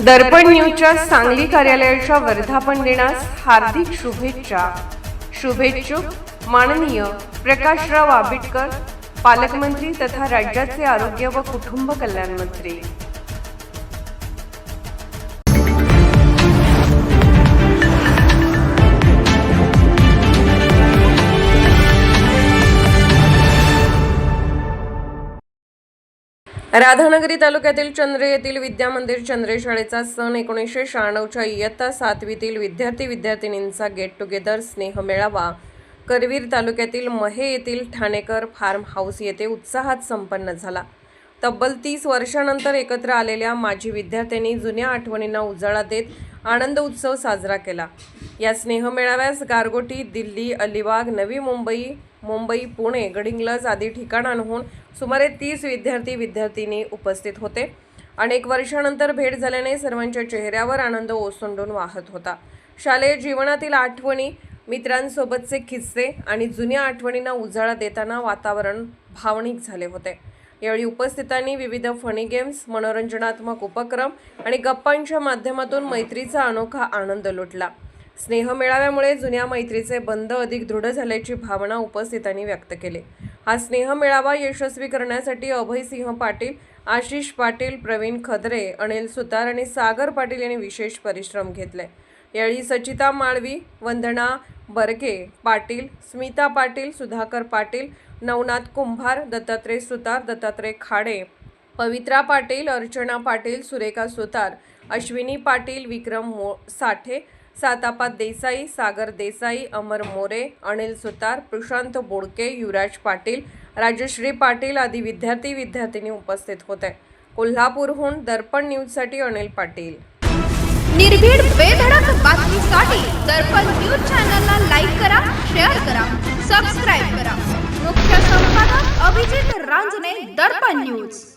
दर्पण न्यूजच्या सांगली कार्यालयाच्या वर्धापन दिनास हार्दिक शुभेच्छा. शुभेच्छुक माननीय प्रकाशराव आंबेडकर, पालकमंत्री तथा राज्याचे आरोग्य व कुटुंब कल्याण मंत्री. राधानगरी तालुक्यातील चंद्रे येथील विद्यामंदिर चंद्रे शाळेचा सन 1996च्या इयत्ता 7वीतील विद्यार्थी-विद्यार्थिनींचा गेट टुगेदर स्नेह मेळावा करवीर तालुक्यातील महे येथील ठाणेकर फार्म हाऊस येथे उत्साहात संपन्न झाला. तब्बल 30 वर्षांनंतर एकत्र आलेल्या माजी विद्यार्थ्यांनी जुन्या आठवणींना उजाळा देत आनंद उत्सव साजरा केला. या स्नेह मेळाव्यास गारगोटी, दिल्ली, अलिबाग, नवी मुंबई, पुणे, गडिंग्लज आदी ठिकाणांहून सुमारे 30 विद्यार्थी-विद्यार्थिनी उपस्थित होते. अनेक वर्षांनंतर भेट झाल्याने सर्वांच्या चेहऱ्यावर आनंद ओसंडून वाहत होता. शालेय जीवनातील आठवणी, मित्रांसोबतचे किस्से आणि जुन्या आठवणींना उजाळा देताना वातावरण भावनिक झाले होते. यावेळी उपस्थितांनी विविध फनी गेम्स, मनोरंजनात्मक उपक्रम आणि गप्पांच्या माध्यमातून मैत्रीचा अनोखा आनंद लुटला. स्नेह मेळाव्यामुळे जुन्या मैत्रीचे बंध अधिक दृढ झाल्याची भावना उपस्थितांनी व्यक्त केली. हा स्नेह मेळावा यशस्वी करण्यासाठी अभय सिंह पाटील, आशिष पाटील, प्रवीण खदरे, अनिल सुतार आणि सागर पाटील यांनी विशेष परिश्रम घेतले. यावेळी सचिता माळवी, वंदना बरके पाटील, स्मिता पाटील, सुधाकर पाटील, नवनाथ कुंभार, दत्तात्रय सुतार, दत्तात्रय खाडे, पवित्रा पाटील, अर्चना पाटील, सुरेखा सुतार, अश्विनी पाटील, विक्रम साठे, सातापा देसाई, सागर देसाई, अमर मोरे, अनिल सुतार, प्रशांत बोडके, युवराज पाटील, राजश्री पाटील आदी विद्यार्थी-विद्यार्थिनी उपस्थित होते. कोल्हापूरहून दर्पण न्यूजसाठी अनिल पाटील. निर्भीड बेधडक बातमीसाठी दर्पण न्यूज चॅनलला लाईक करा, शेअर करा, सबस्क्राईब करा. मुख्य संपादक अभिजित रांजणे, दर्पण न्यूज.